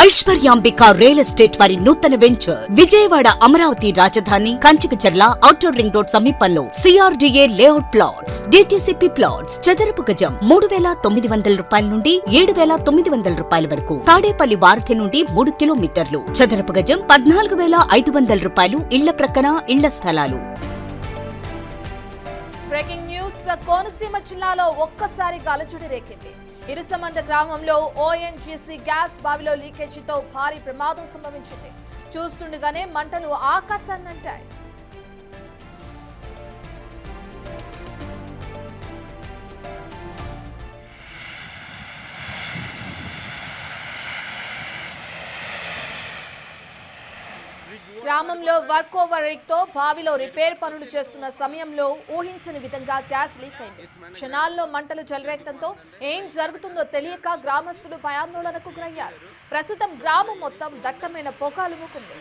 Aishwaryambika real estate వారి నూతన venture Vijayawada Amaravati రాజధాని కంచికచర్ల ఔటర్ రింగ్ రోడ్ సమీపంలో CRDA layout plots DTCP plots చదరపు గజం 3,900 రూపాయల నుండి 7,900 రూపాయల వరకు తాడేపల్లి వారధి నుండి 3 కిలోమీటర్లు చదరపు గజం 14,500 రూపాయలు ఇళ్ల ప్రక్కన ఇళ్ల స్థలాలు. బ్రేకింగ్ న్యూస్ కోనసీమ జిల్లాలో ఒక్కసారిగా అలజడి రేకింది. ఇరుసమంద గ్రామంలో ఓఎన్జీసీ గ్యాస్ బావిలో లీకేజీతో భారీ ప్రమాదం సంభవించింది. చూస్తుండగానే మంటలు ఆకాశాన్నంటాయి. గ్రామంలో వర్క్ ఓవర్ రేక్ తో బావిలో రిపేర్ పనులు చేస్తున్న సమయంలో ఊహించని విధంగా గ్యాస్ లీక్ అయింది. క్షణాల్లో మంటలు చెలరేగడంతో ఏం జరుగుతుందో తెలియక గ్రామస్తులు భయాందోళనకు గురయ్యారు. ప్రస్తుతం గ్రామం మొత్తం దట్టమైన పొగ అలుముకుంది.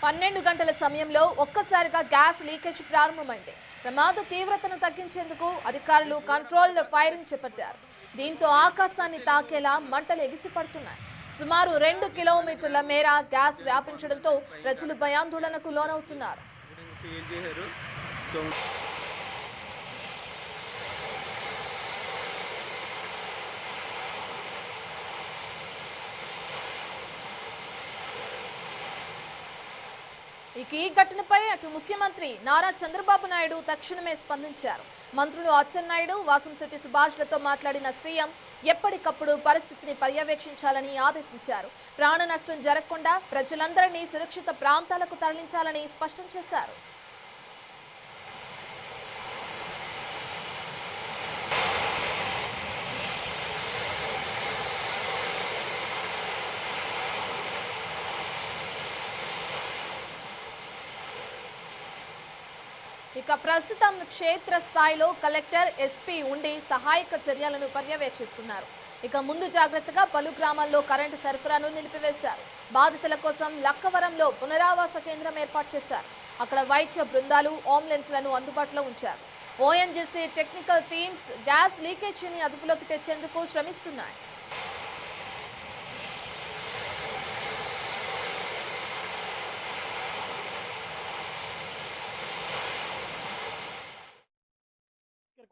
పన్నెండు గంటల సమయంలో ఒక్కసారిగా గ్యాస్ లీకేజ్ ప్రారంభమైంది. ప్రమాద తీవ్రతను తగ్గించేందుకు అధికారులు కంట్రోల్ ఫైరింగ్ చేపట్టారు. దీంతో ఆకాశాన్ని తాకేలా మంటలు ఎగిసిపడుతున్నాయి. సుమారు 2 కిలోమీటర్ల మేర గ్యాస్ వ్యాపించడంతో ప్రజలు భయాందోళనకు లోనవుతున్నారు. ఇక ఈ ఘటనపై అటు ముఖ్యమంత్రి నారా చంద్రబాబు నాయుడు తక్షణమే స్పందించారు. మంత్రులు అచ్చెన్నాయుడు, వాసంశెట్టి సుభాష్లతో మాట్లాడిన సీఎం ఎప్పటికప్పుడు పరిస్థితిని పర్యవేక్షించాలని ఆదేశించారు. ప్రాణ నష్టం జరగకుండా ప్రజలందరినీ సురక్షిత ప్రాంతాలకు తరలించాలని స్పష్టం చేశారు. ఇక ప్రస్తుతం క్షేత్ర స్థాయిలో కలెక్టర్, ఎస్పీ ఉండి సహాయక చర్యలను పర్యవేక్షిస్తున్నారు. ఇక ముందు జాగ్రత్తగా పలు గ్రామాల్లో కరెంటు సరఫరాను నిలిపివేశారు. బాధితుల కోసం లక్కవరంలో పునరావాస కేంద్రం ఏర్పాటు చేశారు. అక్కడ వైద్య బృందాలు, అంబులెన్స్లను అందుబాటులో ఉంచారు. ఓఎన్జీసీ టెక్నికల్ టీమ్స్ గ్యాస్ లీకేజీని అదుపులోకి తెచ్చేందుకు శ్రమిస్తున్నాయి.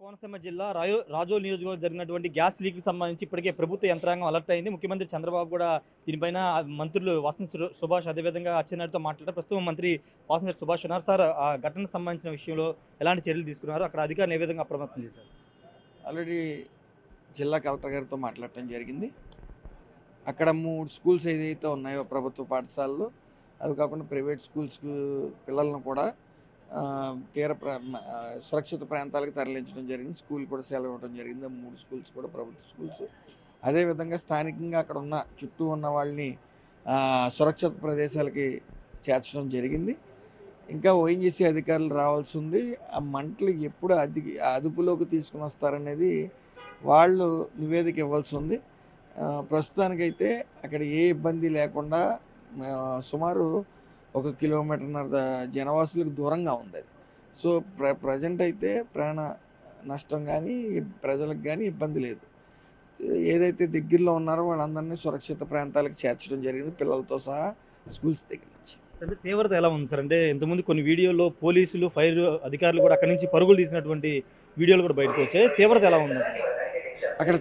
కోనసీమ జిల్లా రాజోల్ నియోజకవర్గం జరిగినటువంటి గ్యాస్ లీక్కి సంబంధించి ఇప్పటికే ప్రభుత్వ యంత్రాంగం అలర్ట్ అయింది. ముఖ్యమంత్రి చంద్రబాబు కూడా దీనిపైన మంత్రులు వాసంశెట్టి సుభాష్ అదేవిధంగా అచ్చెన్నాయుడుతో మాట్లాడారు. ప్రస్తుతం మంత్రి వాసంశెట్టి సుభాష్ ఉన్నారు. సార్, ఆ ఘటనకు సంబంధించిన విషయంలో ఎలాంటి చర్యలు తీసుకున్నారు? అక్కడ అధికారులు ఏ విధంగా అప్రమత్తం చేశారు? ఆల్రెడీ జిల్లా కలెక్టర్ గారితో మాట్లాడటం జరిగింది. అక్కడ 3 స్కూల్స్ ఏదైతే ఉన్నాయో ప్రభుత్వ పాఠశాలలు, అవి కాకుండా ప్రైవేట్ స్కూల్స్ పిల్లలను కూడా సురక్షిత ప్రాంతాలకు తరలించడం జరిగింది. స్కూల్ కూడా సెలవు ఇవ్వడం జరిగింది. 3 స్కూల్స్ కూడా ప్రభుత్వ స్కూల్స్. అదేవిధంగా స్థానికంగా అక్కడ ఉన్న చుట్టూ ఉన్న వాళ్ళని సురక్షిత ప్రదేశాలకి చేర్చడం జరిగింది. ఇంకా ఓఎన్జీసీ అధికారులు రావాల్సి ఉంది. ఆ మంటలు ఎప్పుడు అదుపులోకి తీసుకుని వస్తారనేది వాళ్ళు నివేదిక ఇవ్వాల్సి ఉంది. ప్రస్తుతానికైతే అక్కడ ఏ ఇబ్బంది లేకుండా సుమారు 1 కిలోమీటర్న్నర జనవాసులకు దూరంగా ఉంది. సో ప్రజెంట్ అయితే ప్రాణ నష్టం కానీ ప్రజలకు కానీ ఇబ్బంది లేదు. ఏదైతే దగ్గరలో ఉన్నారో వాళ్ళందరినీ సురక్షిత ప్రాంతాలకు చేర్చడం జరిగింది, పిల్లలతో సహా స్కూల్స్ దగ్గర నుంచి. అంటే తీవ్రత ఎలా ఉంది సార్? అంటే ఇంతకుముందు కొన్ని వీడియోలో పోలీసులు, ఫైర్ అధికారులు కూడా అక్కడి నుంచి పరుగులు తీసినటువంటి వీడియోలు కూడా బయటకు వచ్చాయి. తీవ్రత ఎలా ఉంది అక్కడ?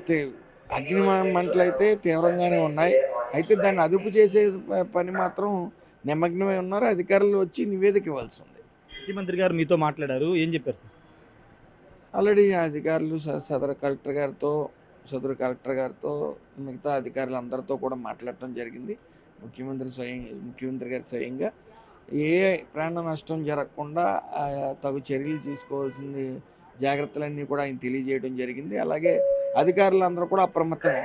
అగ్ని మంటలు అయితే తీవ్రంగానే ఉన్నాయి. అయితే దాన్ని అదుపు చేసే పని మాత్రం నిమగ్నమై ఉన్నారు. అధికారులు వచ్చి నివేదిక ఇవ్వాల్సి ఉంది. ముఖ్యమంత్రి గారు మీతో మాట్లాడారు, ఏం చెప్పారు సార్? ఆల్రెడీ అధికారులు సదరు కలెక్టర్ గారితో మిగతా అధికారులు అందరితో కూడా మాట్లాడటం జరిగింది. ముఖ్యమంత్రి గారు స్వయంగా ఏ ప్రాణ నష్టం జరగకుండా తగు చర్యలు తీసుకోవాల్సింది జాగ్రత్తలన్నీ కూడా ఆయన తెలియజేయడం జరిగింది. అలాగే అధికారులందరూ కూడా అప్రమత్తంగా.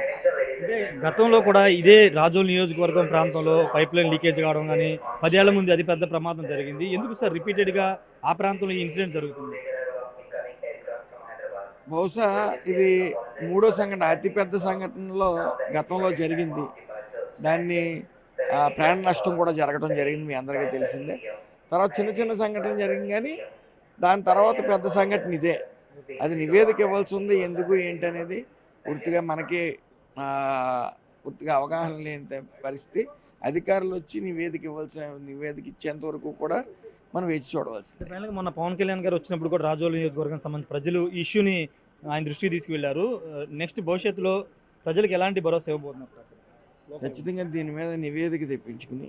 అంటే గతంలో కూడా ఇదే రాజోల్ నియోజకవర్గం ప్రాంతంలో పైప్ లైన్ లీకేజ్ కావడం కానీ 10 ఏళ్ల ముందు అది పెద్ద ప్రమాదం జరిగింది. ఎందుకు సార్ రిపీటెడ్గా ఆ ప్రాంతంలో ఈ ఇన్సిడెంట్ జరుగుతుంది? బహుశా ఇది 3వ సంఘటన, అతిపెద్ద సంఘటనలో గతంలో జరిగింది. దాన్ని ప్రాణ నష్టం కూడా జరగడం జరిగింది, మీ అందరికీ తెలిసిందే. తర్వాత చిన్న చిన్న సంఘటన జరిగింది, కానీ దాని తర్వాత పెద్ద సంఘటన ఇదే. అది నివేదిక ఇవ్వాల్సి ఉంది. ఎందుకు ఏంటి అనేది పూర్తిగా మనకి పూర్తిగా అవగాహన లేని పరిస్థితి. అధికారులు వచ్చి నివేదిక ఇచ్చేంత వరకు కూడా మనం వేచి చూడవలసింది. ఫైనల్గా మొన్న పవన్ కళ్యాణ్ గారు వచ్చినప్పుడు కూడా రాజోలు నియోజకవర్గానికి సంబంధించి ప్రజలు ఈ ఇష్యూని ఆయన దృష్టికి తీసుకువెళ్లారు. నెక్స్ట్ భవిష్యత్తులో ప్రజలకు ఎలాంటి భరోసా ఇవ్వబోతున్నారు? ఖచ్చితంగా దీని మీద నివేదిక తెప్పించుకుని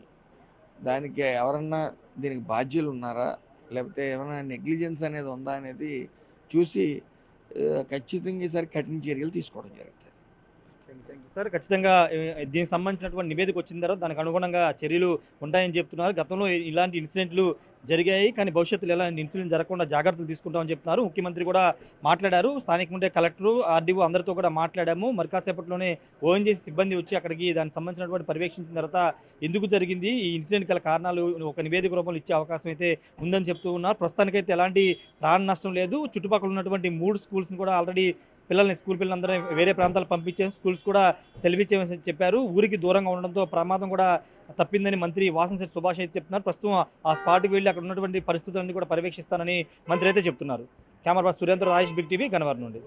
దానికి ఎవరన్నా దీనికి బాధ్యులు ఉన్నారా, లేకపోతే ఏమైనా నెగ్లిజెన్స్ అనేది ఉందా అనేది చూసి ఖచ్చితంగా ఈసారి కఠిన చర్యలు తీసుకోవడం జరుగుతుంది. సార్, ఖచ్చితంగా దీనికి సంబంధించినటువంటి నివేదిక వచ్చిన తర్వాత దానికి అనుగుణంగా చర్యలు ఉంటాయని చెప్తున్నారు. గతంలో ఇలాంటి ఇన్సిడెంట్లు జరిగాయి, కానీ భవిష్యత్తులో ఎలాంటి ఇన్సిడెంట్ జరగకుండా జాగ్రత్తలు తీసుకుంటామని చెప్తున్నారు. ముఖ్యమంత్రి కూడా మాట్లాడారు. స్థానికంగా ఉండే కలెక్టరు, ఆర్డీఓ అందరితో కూడా మాట్లాడాము. మరి కాసేపట్లోనే ఓఎన్జీసీ సిబ్బంది వచ్చి అక్కడికి దానికి సంబంధించినటువంటి పర్యవేక్షించిన తర్వాత ఎందుకు జరిగింది, ఈ ఇన్సిడెంట్ గల కారణాలు ఒక నివేదిక రూపంలో ఇచ్చే అవకాశం అయితే ఉందని చెప్తూ ఉన్నారు. ప్రస్తుతానికైతే ఎలాంటి ప్రాణ నష్టం లేదు. చుట్టుపక్కల ఉన్నటువంటి 3 స్కూల్స్ని కూడా ఆల్రెడీ స్కూల్ పిల్లలందరూ వేరే ప్రాంతాలు పంపించే స్కూల్స్ కూడా సెలవిచ్చేమని చెప్పారు. ఊరికి దూరంగా ఉండడంతో ప్రమాదం కూడా తప్పిందని మంత్రి వాసంశెట్టి సుభాష్ అయితే చెప్తున్నారు. ప్రస్తుతం ఆ స్పాట్కి వెళ్ళి అక్కడ ఉన్నటువంటి పరిస్థితులన్నీ కూడా పర్యవేక్షిస్తానని మంత్రి అయితే చెప్తున్నారు. Camera person Surendra, Rajesh, big TV, Gannavaram నుండి.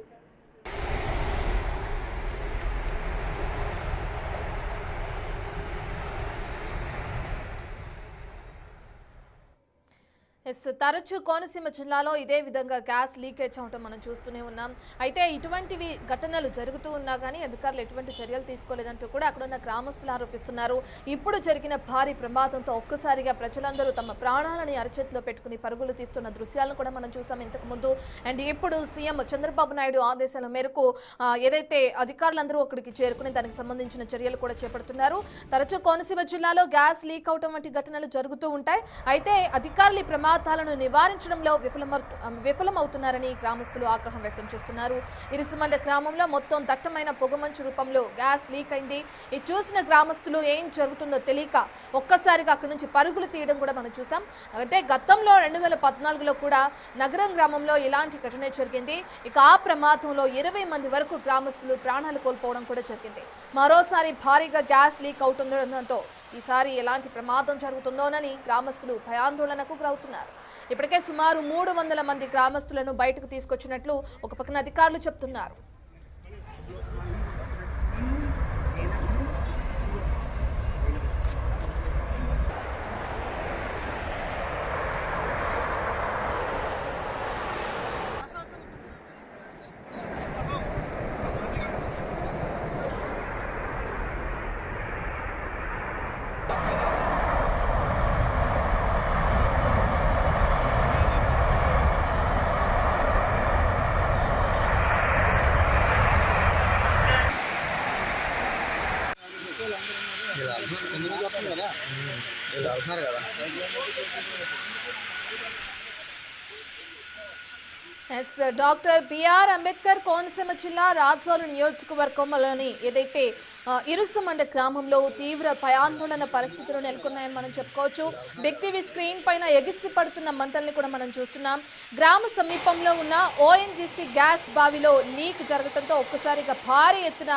తరచూ కోనసీమ జిల్లాలో ఇదే విధంగా గ్యాస్ లీకేజ్ అవటం మనం చూస్తూనే ఉన్నాం. అయితే ఇటువంటివి ఘటనలు జరుగుతూ ఉన్నా కానీ అధికారులు ఎటువంటి చర్యలు తీసుకోలేదంటూ కూడా అక్కడున్న గ్రామస్తులు ఆరోపిస్తున్నారు. ఇప్పుడు జరిగిన భారీ ప్రమాదంతో ఒక్కసారిగా ప్రజలందరూ తమ ప్రాణాలని అరచేతిలో పెట్టుకుని పరుగులు తీస్తున్న దృశ్యాలను కూడా మనం చూసాం ఇంతకు ముందు. అండ్ ఇప్పుడు సీఎం చంద్రబాబు నాయుడు ఆదేశాల మేరకు ఏదైతే అధికారులందరూ అక్కడికి చేరుకుని దానికి సంబంధించిన చర్యలు కూడా చేపడుతున్నారు. తరచూ కోనసీమ జిల్లాలో గ్యాస్ లీక్ అవటం వంటి ఘటనలు జరుగుతూ ఉంటాయి. అయితే అధికారులు ఈ ప్రమాదాలను నివారించడంలో విఫలమవుతున్నారని గ్రామస్తులు ఆగ్రహం వ్యక్తం చేస్తున్నారు. ఇరుసుమండ గ్రామంలో మొత్తం దట్టమైన పొగమంచు రూపంలో గ్యాస్ లీక్ అయింది. ఇది చూసిన గ్రామస్తులు ఏం జరుగుతుందో తెలియక ఒక్కసారిగా అక్కడి నుంచి పరుగులు తీయడం కూడా మనం చూసాం. అంటే గతంలో 2014లో కూడా నగరం గ్రామంలో ఇలాంటి ఘటన జరిగింది. ఇక ఆ ప్రమాదంలో 20 మంది వరకు గ్రామస్తులు ప్రాణాలు కోల్పోవడం కూడా జరిగింది. మరోసారి భారీగా గ్యాస్ లీక్ అవుతుండడంతో ఈసారి ఎలాంటి ప్రమాదం జరుగుతుందోనని గ్రామస్తులు భయాందోళనకు గురవుతున్నారు. ఇప్పటికే సుమారు 300 మంది గ్రామస్తులను బయటకు తీసుకొచ్చినట్లు ఒక పక్కన అధికారులు చెప్తున్నారు. డాక్టర్ బిఆర్ అంబేద్కర్ కోనసీమ జిల్లా రాజోలు నియోజకవర్గంలోని ఏదైతే ఇరుసమండ గ్రామంలో తీవ్ర భయాందోళన పరిస్థితులు నెలకొన్నాయని మనం చెప్పుకోవచ్చు. బిగ్ టీవీ స్క్రీన్ పైన ఎగిసి పడుతున్న మంటల్ని కూడా మనం చూస్తున్నాం. గ్రామ సమీపంలో ఉన్న ఓఎన్జీసీ గ్యాస్ బావిలో లీక్ జరగడంతో ఒక్కసారిగా భారీ ఎత్తున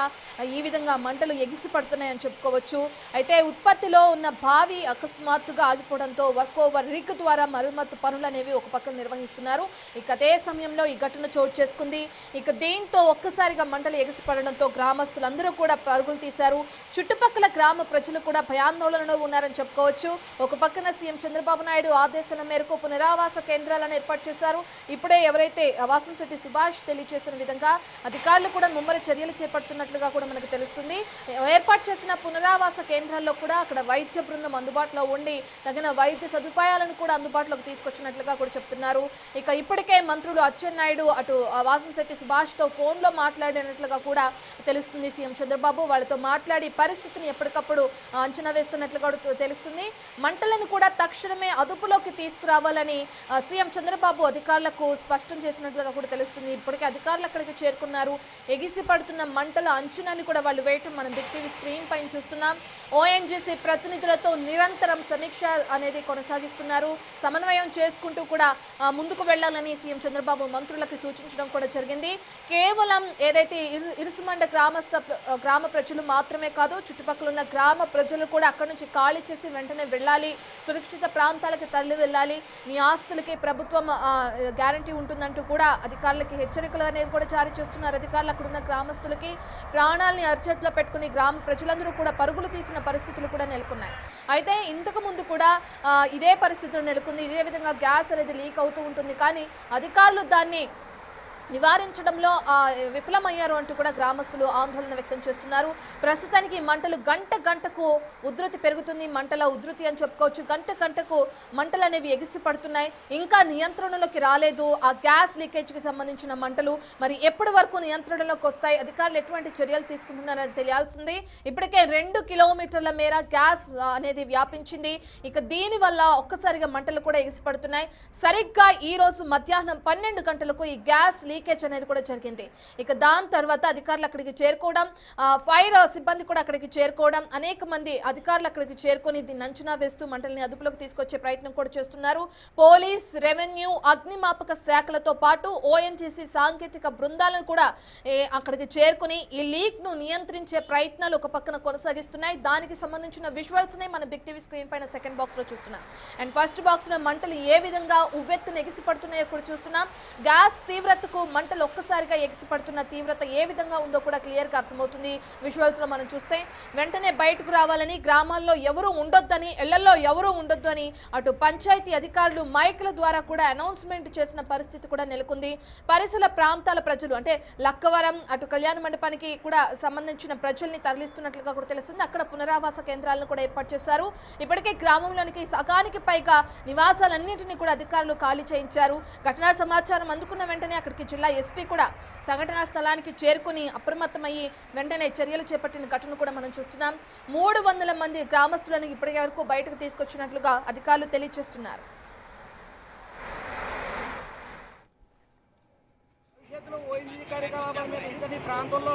ఈ విధంగా మంటలు ఎగిసి పడుతున్నాయని చెప్పుకోవచ్చు. అయితే ఉత్పత్తిలో ఉన్న బావి అకస్మాత్తుగా ఆగిపోవడంతో వర్క్ ఓవర్ రిగ్ ద్వారా మరమ్మతు పనులు అనేవి ఒక పక్కన నిర్వహిస్తున్నారు. ఇక అదే సమయంలో ఈ ఘటన చోటు చేసుకుంది. ఇక దీంతో ఒక్కసారిగా మంటలు ఎగిసిపడడంతో గ్రామస్తులందరూ కూడా పరుగులు తీశారు. చుట్టుపక్కల గ్రామ ప్రజలు కూడా భయాందోళనలో ఉన్నారని చెప్పుకోవచ్చు. ఒక పక్కన సీఎం చంద్రబాబు నాయుడు ఆదేశాల మేరకు పునరావాస కేంద్రాలను ఏర్పాటు చేశారు. ఇప్పుడే ఎవరైతే వాసంశెట్టి సుభాష్ తెలియజేసిన విధంగా అధికారులు కూడా ముమ్మర చర్యలు చేపడుతున్నట్లుగా కూడా మనకు తెలుస్తుంది. ఏర్పాటు చేసిన పునరావాస కేంద్రాల్లో కూడా అక్కడ వైద్య బృందం అందుబాటులో ఉండి తగిన వైద్య సదుపాయాలను కూడా అందుబాటులోకి తీసుకొచ్చినట్లుగా కూడా చెప్తున్నారు. ఇక ఇప్పటికే మంత్రులు అచ్చెన్నాయుడు అటు వాసంశెట్టి సుభాష్తో ఫోన్లో మాట్లాడినట్లుగా కూడా తెలుస్తుంది. సీఎం చంద్రబాబు వాళ్ళతో మాట్లాడి పరిస్థితిని ఎప్పటికప్పుడు అంచనా వేస్తున్నట్లుగా తెలుస్తుంది. మంటలను కూడా తక్షణమే అదుపులోకి తీసుకురావాలని సీఎం చంద్రబాబు అధికారులకు స్పష్టం చేసినట్లుగా కూడా తెలుస్తుంది. ఇప్పటికే అధికారులు అక్కడికి చేరుకున్నారు. ఎగిసి పడుతున్న మంటల అంచనాన్ని కూడా వాళ్ళు వేయటం మనం బిగ్ టీవీ స్క్రీన్ పైన చూస్తున్నాం. ఓఎన్జీసీ ప్రతినిధులతో నిరంతరం సమీక్ష అనేది కొనసాగిస్తున్నారు. సమన్వయం చేసుకుంటూ కూడా ముందుకు వెళ్లాలని సీఎం చంద్రబాబు చంద్రబాబు మంత్రులకు సూచించడం కూడా జరిగింది. కేవలం ఏదైతే ఇరుసుమండ గ్రామ ప్రజలు మాత్రమే కాదు, చుట్టుపక్కల ఉన్న గ్రామ ప్రజలు కూడా అక్కడి నుంచి ఖాళీ చేసి వెంటనే వెళ్ళాలి, సురక్షిత ప్రాంతాలకు తరలి వెళ్ళాలి, మీ ఆస్తులకి ప్రభుత్వం గ్యారంటీ ఉంటుందంటూ కూడా అధికారులకి హెచ్చరికలు అనేవి కూడా జారీ చేస్తున్నారు. అధికారులు అక్కడ ఉన్న గ్రామస్తులకి ప్రాణాలని అరిచేతిలో పెట్టుకుని గ్రామ ప్రజలందరూ కూడా పరుగులు తీసిన పరిస్థితులు కూడా నెలకొన్నాయి. అయితే ఇంతకు ముందు కూడా ఇదే పరిస్థితులు నెలకొంది. ఇదే విధంగా గ్యాస్ అనేది లీక్ అవుతూ ఉంటుంది. కానీ అధికారులు దాన్ని నివారించడంలో విఫలమయ్యారు అంటూ కూడా గ్రామస్తులు ఆందోళన వ్యక్తం చేస్తున్నారు. ప్రస్తుతానికి మంటలు గంటకు ఉధృతి పెరుగుతుంది. మంటల ఉధృతి అని చెప్పుకోవచ్చు. గంటకు మంటలు అనేవి ఎగిసి పడుతున్నాయి. ఇంకా నియంత్రణలోకి రాలేదు ఆ గ్యాస్ లీకేజ్కి సంబంధించిన మంటలు. మరి ఎప్పటి వరకు నియంత్రణలోకి వస్తాయి, అధికారులు ఎటువంటి చర్యలు తీసుకుంటున్నారని తెలియాల్సింది. ఇప్పటికే 2 కిలోమీటర్ల మేర గ్యాస్ అనేది వ్యాపించింది. ఇక దీనివల్ల ఒక్కసారిగా మంటలు కూడా ఎగిసి పడుతున్నాయి. సరిగ్గా ఈ రోజు మధ్యాహ్నం 12 గంటలకు ఈ గ్యాస్ లీకేజ్ అనేది కూడా జరిగింది. ఇక దాని తర్వాత అధికారులు అక్కడికి చేరుకోవడం, ఫైర్ సిబ్బంది కూడా అక్కడికి చేరుకోవడం, అనేక మంది అధికారులు అక్కడికి చేరుకొని దీన్ని అంచనా వేస్తూ మంటల్ని అదుపులోకి తీసుకొచ్చే ప్రయత్నం కూడా చేస్తున్నారు. పోలీస్, రెవెన్యూ, అగ్నిమాపక శాఖలతో పాటు ఓఎన్జీసీ సాంకేతిక బృందాలను కూడా అక్కడికి చేరుకుని ఈ లీక్ ను నియంత్రించే ప్రయత్నాలు ఒక పక్కన కొనసాగిస్తున్నాయి. దానికి సంబంధించిన విజువల్స్ నే మన బిగ్ టీవీ స్క్రీన్ పైన సెకండ్ బాక్స్ లో చూస్తున్నాం. అండ్ ఫస్ట్ బాక్స్ లో మంటలు ఏ విధంగా ఉవ్వెత్తున ఎగిసి పడుతున్నాయో కూడా చూస్తున్నాం. గ్యాస్ తీవ్రతకు మంటలు ఒక్కసారిగా ఎగిసిపడుతున్న తీవ్రత ఏ విధంగా ఉందో కూడా క్లియర్గా అర్థమవుతుంది. విజువల్స్లో మనం చూస్తే వెంటనే బయటకు రావాలని, గ్రామాల్లో ఎవరు ఉండొద్దని, ఇళ్లలో ఎవరు ఉండొద్దు అని అటు పంచాయతీ అధికారులు మైకుల ద్వారా కూడా అనౌన్స్మెంట్ చేసిన పరిస్థితి కూడా నెలకొంది. పరిసర ప్రాంతాల ప్రజలు అంటే లక్కవరం, అటు కళ్యాణ మండపానికి కూడా సంబంధించిన ప్రజల్ని తరలిస్తున్నట్లుగా కూడా తెలుస్తుంది. అక్కడ పునరావాస కేంద్రాలను కూడా ఏర్పాటు చేశారు. ఇప్పటికే గ్రామంలోనికి సగానికి పైగా నివాసాలన్నింటినీ కూడా అధికారులు ఖాళీ చేయించారు. ఘటనా సమాచారం అందుకున్న వెంటనే అక్కడికి జిల్లా ఎస్పీ కూడా సంఘటనా స్థలానికి చేరుకుని అప్రమత్తమయ్యి వెంటనే చర్యలు చేపట్టిన ఘటన కూడా మనం చూస్తున్నాం. 300 మంది గ్రామస్తులను ఇప్పటి వరకు బయటకు తీసుకొచ్చినట్లుగా అధికారులు తెలియజేస్తున్నారు. ఓఎన్జీసీ కార్యకలాపాల మీద ఇంతటి ప్రాంతంలో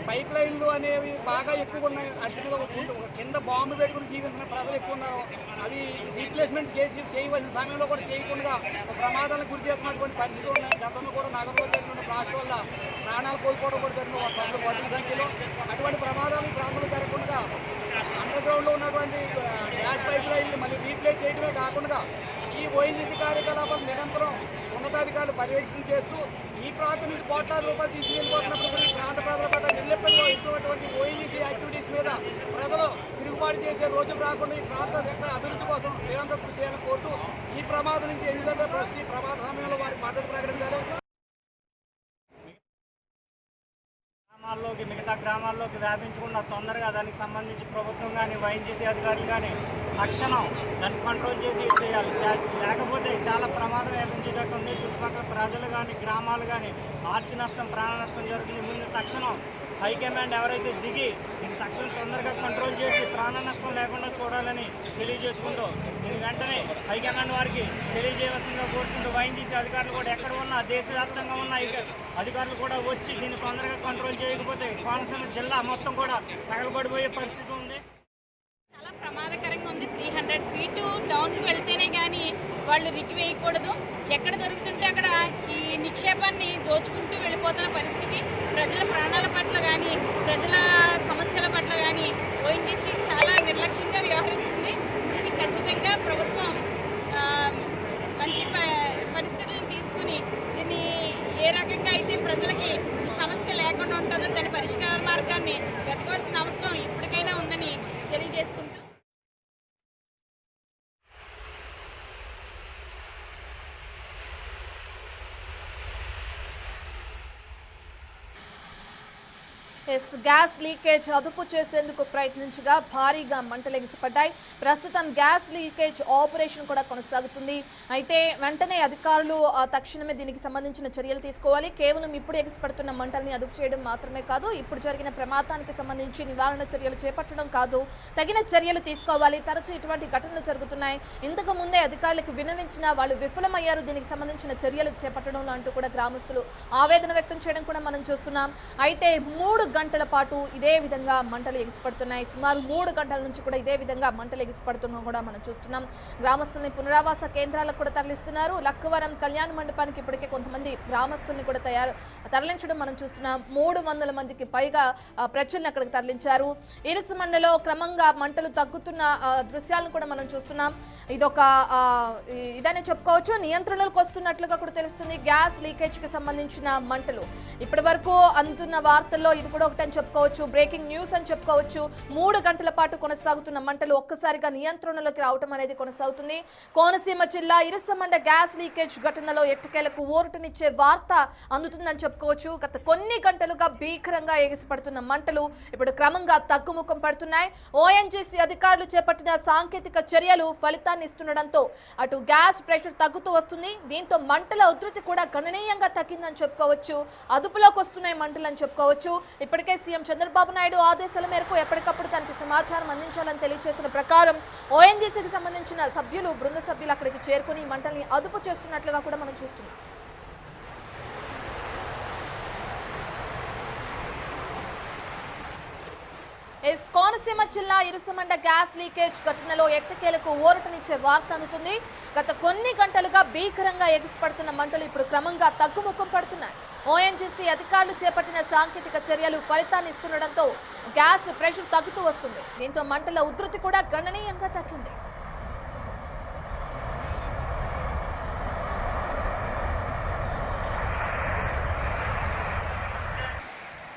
పైప్ లైన్లు అనేవి బాగా ఎక్కువగా ఉన్నాయి. వాటి మీద కింద బాంబు పెట్టుకుని జీవిస్తున్న ప్రజలు ఎక్కువ ఉన్నారు. అవి రీప్లేస్మెంట్ చేయవలసిన సమయంలో కూడా చేయకుండా ప్రమాదాలకు గురి చేస్తున్నటువంటి పరిస్థితులు ఉన్నాయి. గతంలో కూడా నగరంలో జరిగిన బ్లాస్ట్ వల్ల ప్రాణాలు కోల్పోవడం కూడా జరిగింది పదుల సంఖ్యలో. అటువంటి ప్రమాదాలు ఈ ప్రాంతంలో జరగకుండా అండర్ గ్రౌండ్లో ఉన్నటువంటి గ్యాస్ పైప్ లైన్లు మళ్ళీ రీప్లేస్ చేయడమే కాకుండా ఈ ఓఎన్జీసీ కార్యకలాపాలు నిరంతరం ఉన్నతాధికారులు పర్యవేక్షణ చేస్తూ ఈ ప్రాంతం నుంచి కోట్లాది రూపాయలు తీసుకెళ్ళిపోతున్నప్పుడు కూడా ఈ ప్రాంత ప్రజల పట్ల నిర్లిప్తంగా ఇస్తున్నటువంటి ఓఎన్జీసీ యాక్టివిటీస్ మీద ప్రజలు తిరుగుబాటు చేసే రోజులు రాకుండా ఈ ప్రాంత యొక్క అభివృద్ధి కోసం నిరంతరం కృషి చేయాలని కోరుతూ ఈ ప్రమాదం నుంచి ఎందుకంటే ప్రస్తుతం ఈ ప్రమాద సమయంలో వారికి మద్దతు ప్రకటించాలి. మిగతా గ్రామాల్లోకి వ్యాపించకుండా తొందరగా దానికి సంబంధించి ప్రభుత్వం కానీ ఓఎన్జీసీ అధికారులు కానీ తక్షణం దాన్ని కంట్రోల్ చేసి చేయాలి. లేకపోతే చాలా ప్రమాదం వ్యాపించేటట్టు ఉంది. చుట్టుపక్కల ప్రజలు కానీ గ్రామాలు కానీ ఆస్తి నష్టం, ప్రాణ నష్టం జరుగుతుంది. ముందు తక్షణం హైకమాండ్ ఎవరైతే దిగి దీన్ని తక్షణం తొందరగా కంట్రోల్ చేసి ప్రాణ నష్టం లేకుండా చూడాలని తెలియజేసుకుంటూ దీని వెంటనే హైకమాండ్ వారికి తెలియజేయవలసిందిగా కోరుకుంటూ ఓఎన్జీసీ అధికారులు కూడా ఎక్కడ ఉన్నా దేశవ్యాప్తంగా ఉన్న అధికారులు కూడా వచ్చి దీన్ని తొందరగా కంట్రోల్ చేయకపోతే కోనసీమ జిల్లా మొత్తం కూడా తగలబడిపోయే పరిస్థితి ఉంది. చాలా ప్రమాదకరంగా ఉంది. 300 ఫీట్ డౌన్కి వెళ్తేనే కానీ వాళ్ళు రిక్కి వేయకూడదు. ఎక్కడ దొరుకుతుంటే అక్కడ ఈ నిక్షేపాన్ని దోచుకుంటూ వెళ్ళిపోతున్న పరిస్థితి. ప్రజల ప్రాణాల పట్ల కానీ ప్రజల సమస్యల పట్ల కానీ ఓఎన్జీసీ చాలా నిర్లక్ష్యంగా వ్యవహరిస్తుంది. దీన్ని ఖచ్చితంగా ప్రభుత్వం మంచి పరిస్థితులను తీసుకుని దీన్ని ఏ రకంగా అయితే ప్రజలకి ఈ సమస్య లేకుండా ఉంటుందో దాని పరిష్కార మార్గాన్ని వెతకవలసిన అవసరం ఇప్పటికైనా ఉందని తెలియజేసుకుంటూ గ్యాస్ లీకేజ్ అదుపు చేసేందుకు ప్రయత్నించగా భారీగా మంటలు ఎగిసిపడ్డాయి. ప్రస్తుతం గ్యాస్ లీకేజ్ ఆపరేషన్ కూడా కొనసాగుతుంది. అయితే వెంటనే అధికారులు తక్షణమే దీనికి సంబంధించిన చర్యలు తీసుకోవాలి. కేవలం ఇప్పుడు ఎగిసిపడుతున్న మంటల్ని అదుపు చేయడం మాత్రమే కాదు, ఇప్పుడు జరిగిన ప్రమాదానికి సంబంధించి నివారణ చర్యలు చేపట్టడం కాదు, తగిన చర్యలు తీసుకోవాలి. తరచూ ఇటువంటి ఘటనలు జరుగుతున్నాయి. ఇంతకు ముందే అధికారులకు విన్నవించినా వాళ్ళు విఫలమయ్యారు దీనికి సంబంధించిన చర్యలు చేపట్టడంలో అంటూ కూడా గ్రామస్తులు ఆవేదన వ్యక్తం చేయడం కూడా మనం చూస్తున్నాం. అయితే 3 గంటల పాటు ఇదే విధంగా మంటలు ఎగిసిపడుతున్నాయి. సుమారు 3 గంటల నుంచి కూడా ఇదే విధంగా మంటలు ఎగిసిపడుతున్నా కూడా మనం చూస్తున్నాం. గ్రామస్తుల్ని పునరావాస కేంద్రాలకు కూడా తరలిస్తున్నారు. లక్కవరం కళ్యాణ మండపానికి ఇప్పటికే కొంతమంది గ్రామస్తుల్ని కూడా తరలించడం మనం చూస్తున్నాం. 300 మందికి పైగా ప్రజల్ని అక్కడికి తరలించారు. ఇరుసుమండలో క్రమంగా మంటలు తగ్గుతున్న దృశ్యాలను కూడా మనం చూస్తున్నాం. ఇదొక ఇదనే చెప్పుకోవచ్చు, నియంత్రణలోకి వస్తున్నట్లుగా కూడా తెలుస్తుంది. గ్యాస్ లీకేజ్ కి సంబంధించిన మంటలు ఇప్పటి వరకు అందుతున్న వార్తల్లో ఇది కూడా ఒకటని చెప్పుకోవచ్చు, బ్రేకింగ్ న్యూస్ అని చెప్పుకోవచ్చు. 3 గంటల పాటు కొనసాగుతున్న మంటలు ఒక్కసారిగా నియంత్రణలోకి రావటం అనేది కొనసాగుతుంది. కోనసీమ జిల్లా ఇరుసమండ గ్యాస్ లీకేజ్ ఘటనలో ఎట్టకేలకు ఊరటనిచ్చే వార్త అందుతుందని చెప్పుకోవచ్చు. గత కొన్ని గంటలుగా భీకరంగా ఎగిసిపడుతున్న మంటలు ఇప్పుడు క్రమంగా తగ్గుముఖం పడుతున్నాయి. ఓఎన్జీసీ అధికారులు చేపట్టిన సాంకేతిక చర్యలు ఫలితాన్ని ఇస్తుండటంతో అటు గ్యాస్ ప్రెషర్ తగ్గుతూ వస్తుంది. దీంతో మంటల ఉధృతి కూడా గణనీయంగా తగ్గిందని చెప్పుకోవచ్చు. అదుపులోకి వస్తున్నాయి మంటలు అని చెప్పుకోవచ్చు. ఇప్పటికే సీఎం చంద్రబాబు నాయుడు ఆదేశాల మేరకు ఎప్పటికప్పుడు తనకి సమాచారం అందించాలని తెలియజేసిన ప్రకారం ఓఎన్జీసీకి సంబంధించిన సభ్యులు, బృంద సభ్యులు అక్కడికి చేరుకుని మంటల్ని అదుపు చేస్తున్నట్లుగా కూడా మనం చూస్తున్నాం. కోనసీమ జిల్లా ఇరుసమండ గ్యాస్ లీకేజ్ ఘటనలో ఎట్టకేలకు ఊరటనిచ్చే వార్త అందుతుంది. గత కొన్ని గంటలుగా భీకరంగా ఎగిసిపడుతున్న మంటలు ఇప్పుడు క్రమంగా తగ్గుముఖం పడుతున్నాయి. ఓఎన్జీసీ అధికారులు చేపట్టిన సాంకేతిక చర్యలు ఫలితాన్ని ఇస్తుండటంతో గ్యాస్ ప్రెషర్ తగ్గుతూ వస్తుంది. దీంతో మంటల ఉధృతి కూడా గణనీయంగా తగ్గింది.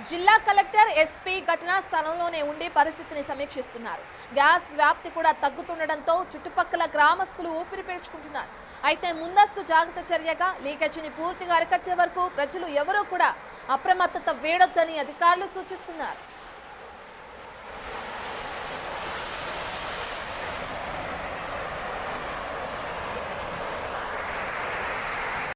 జిల్లా కలెక్టర్, ఎస్పీ ఘటనా స్థలంలోనే ఉండి పరిస్థితిని సమీక్షిస్తున్నారు. గ్యాస్ వ్యాప్తి కూడా తగ్గుతుండటంతో చుట్టుపక్కల గ్రామస్తులు ఊపిరి పీల్చుకుంటున్నారు. అయితే ముందస్తు జాగ్రత్త చర్యగా లీకేజీని పూర్తిగా అరికట్టే వరకు ప్రజలు ఎవరూ కూడా అప్రమత్తత వీడొద్దని అధికారులు సూచిస్తున్నారు.